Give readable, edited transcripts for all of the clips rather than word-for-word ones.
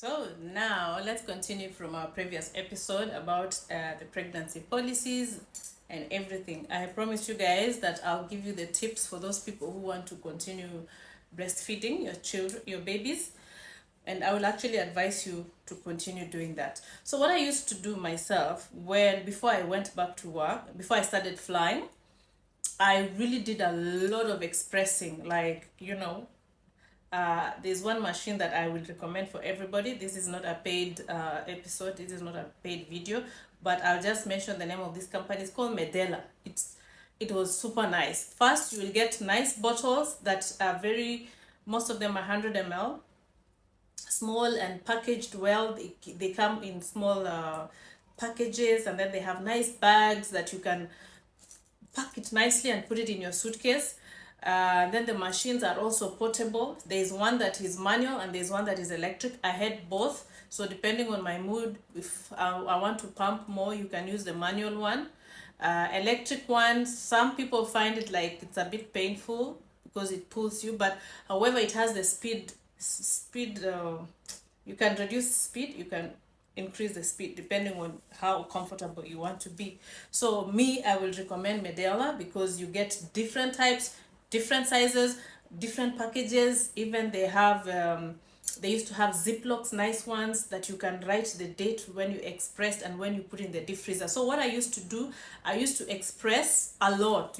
So now let's continue from our previous episode about the pregnancy policies and everything. I promised you guys that I'll give you the tips for those people who want to continue breastfeeding your children, your babies, and I will actually advise you to continue doing that. So what I used to do myself before I went back to work, before I started flying, I really did a lot of expressing, there's one machine that I will recommend for everybody. This is not a paid episode. This is not a paid video, but I'll just mention the name of this company. It's called Medela. It was super nice. First, you will get nice bottles that are most of them are 100 ml, small and packaged well. They come in small packages, and then they have nice bags that you can pack it nicely and put it in your suitcase. Then the machines are also portable. There's one that is manual and there's one that is electric. I had both, so depending on my mood, if I want to pump more, you can use the manual one. Electric one, some people find it like it's a bit painful because it pulls you, but however it has the speed. You can reduce speed, you can increase the speed depending on how comfortable you want to be. So I will recommend Medela because you get different types, different sizes, different packages. Even they used to have Ziplocs, nice ones that you can write the date when you expressed and when you put in the deep freezer. So what I used to do, I used to express a lot,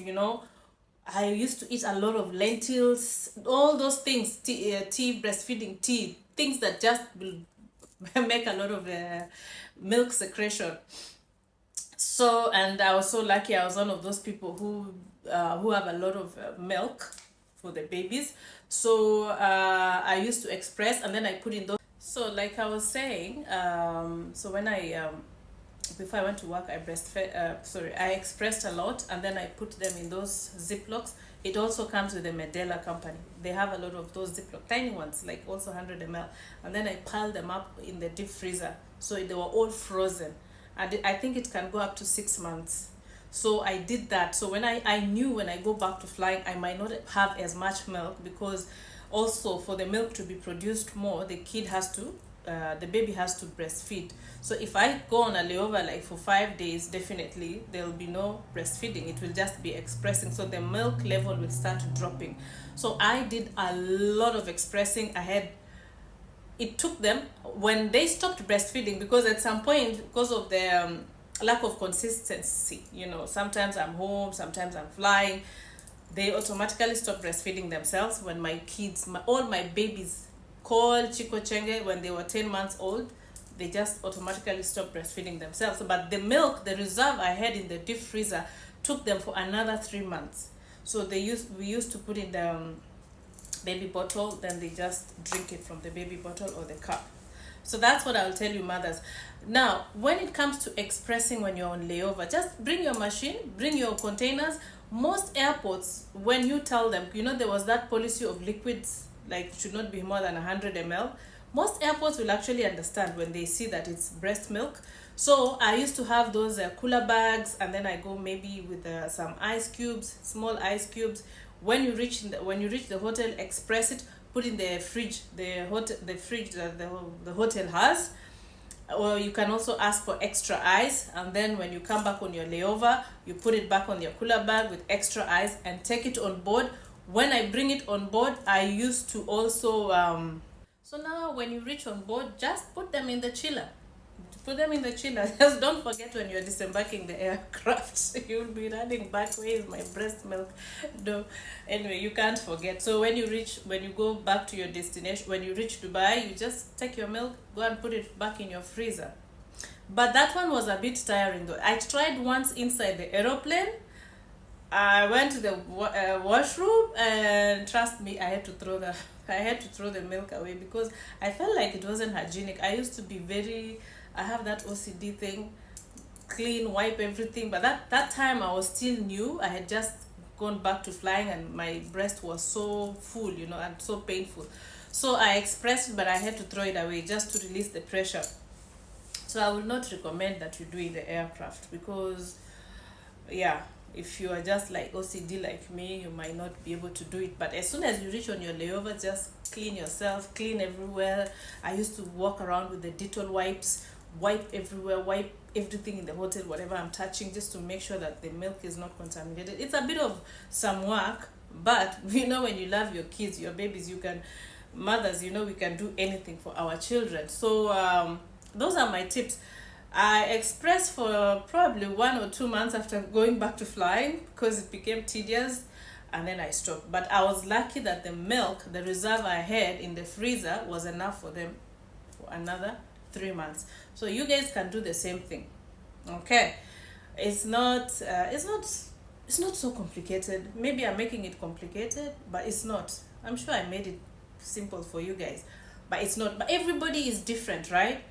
I used to eat a lot of lentils, all those things, tea, breastfeeding tea, things that just will make a lot of milk secretion. So, and I was so lucky, I was one of those people who have a lot of milk for the babies. So I used to express, and then I put in those. So like I was saying, so when before I went to work, I expressed a lot, and then I put them in those Ziplocs. It also comes with the Medela company. They have a lot of those Ziploc, tiny ones, like also 100 ml. And then I piled them up in the deep freezer. So they were all frozen. And I think it can go up to 6 months. So I did that. So when I knew when I go back to flying, I might not have as much milk, because also for the milk to be produced more, the baby has to breastfeed. So if I go on a layover like for 5 days, definitely there will be no breastfeeding. It will just be expressing. So the milk level will start dropping. So I did a lot of expressing. It took them, when they stopped breastfeeding, because at some point, because of the lack of consistency, sometimes I'm home, sometimes I'm flying, they automatically stop breastfeeding themselves. When my kids, all my babies called Chico Chenge, when they were 10 months old, they just automatically stopped breastfeeding themselves. But the milk, the reserve I had in the deep freezer, took them for another 3 months. So we used to put in the baby bottle, then they just drink it from the baby bottle or the cup. So that's what I'll tell you, mothers. Now, when it comes to expressing when you're on layover, just bring your machine, bring your containers. Most airports, when you tell them, there was that policy of liquids, like should not be more than 100 ml. Most airports will actually understand when they see that it's breast milk. So I used to have those cooler bags, and then I go maybe with some ice cubes, small ice cubes. When you reach the hotel, express it, put in the fridge, the hotel has. Or you can also ask for extra ice, and then when you come back on your layover, you put it back on your cooler bag with extra ice and take it on board. When I bring it on board, I used to also so now when you reach on board, just put them in the chiller. Just don't forget, when you're disembarking the aircraft, you'll be running back, where is my breast milk? No, anyway, you can't forget. So when you go back to your destination, when you reach Dubai, you just take your milk, go and put it back in your freezer. But that one was a bit tiring though. I tried once inside the aeroplane. I went to the washroom, and trust me, I had to throw the milk away, because I felt like it wasn't hygienic. I used to be I have that OCD thing, clean, wipe everything. But that time I was still new. I had just gone back to flying, and my breast was so full, and so painful. So I expressed it, but I had to throw it away just to release the pressure. So I will not recommend that you do in the aircraft, because If you are just like OCD like me, you might not be able to do it. But as soon as you reach on your layover, just clean yourself, clean everywhere. I used to walk around with the Dettol wipes, wipe everywhere, wipe everything in the hotel, whatever I'm touching, just to make sure that the milk is not contaminated. It's a bit of some work, but when you love your kids, your babies, you can, mothers, we can do anything for our children. So those are my tips. I expressed for probably 1 or 2 months after going back to flying because it became tedious, and then I stopped. But I was lucky that the milk, the reserve I had in the freezer, was enough for them for another 3 months. So you guys can do the same thing. Okay, it's not so complicated. Maybe I'm making it complicated, but it's not. I'm sure I made it simple for you guys, but it's not. But everybody is different, right?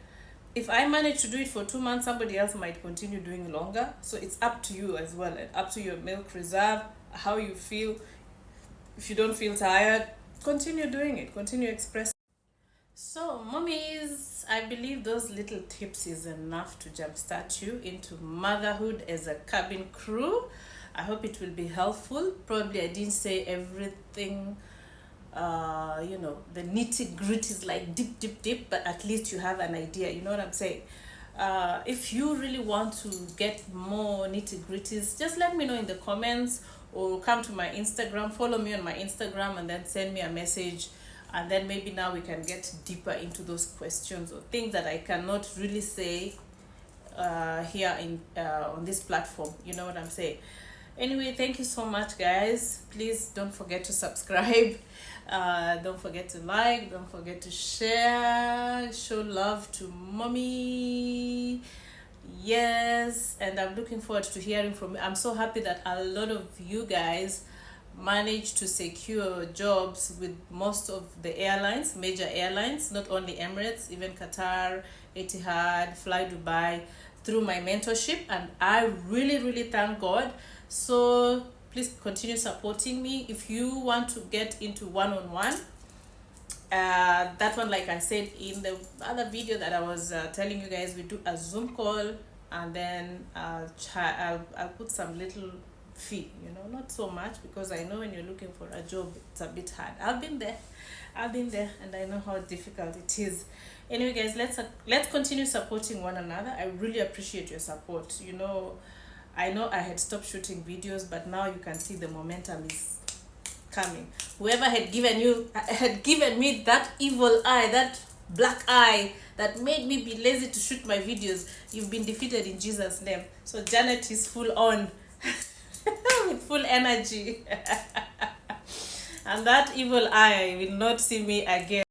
If I manage to do it for 2 months, somebody else might continue doing longer. So it's up to you as well, and up to your milk reserve, how you feel. If you don't feel tired, continue doing it, continue expressing. So mommies, I believe those little tips is enough to jumpstart you into motherhood as a cabin crew. I hope it will be helpful. Probably I didn't say everything, the nitty gritties, like deep, but at least you have an idea. You know what I'm saying? If you really want to get more nitty gritties, just let me know in the comments, or come to my Instagram, follow me on my Instagram, and then send me a message. And then maybe now we can get deeper into those questions or things that I cannot really say here on this platform. You know what I'm saying? Anyway, thank you so much, guys. Please don't forget to subscribe. Don't forget to like. Don't forget to share. Show love to mommy. Yes, and I'm looking forward to hearing from you. I'm so happy that a lot of you guys managed to secure jobs with most of the airlines, major airlines, not only Emirates, even Qatar, Etihad, Fly Dubai, through my mentorship, and I really thank God. So please continue supporting me. If you want to get into one-on-one, that one, like I said in the other video that I was telling you guys, we do a Zoom call, and then I'll put some little fee, not so much, because I know when you're looking for a job, it's a bit hard. I've been there, and I know how difficult it is. Anyway, guys, let's continue supporting one another. I really appreciate your support. I know I had stopped shooting videos, but now you can see the momentum is coming. Whoever had given me that evil eye, that black eye that made me be lazy to shoot my videos, you've been defeated in Jesus' name. So Janet is full on with full energy and that evil eye will not see me again.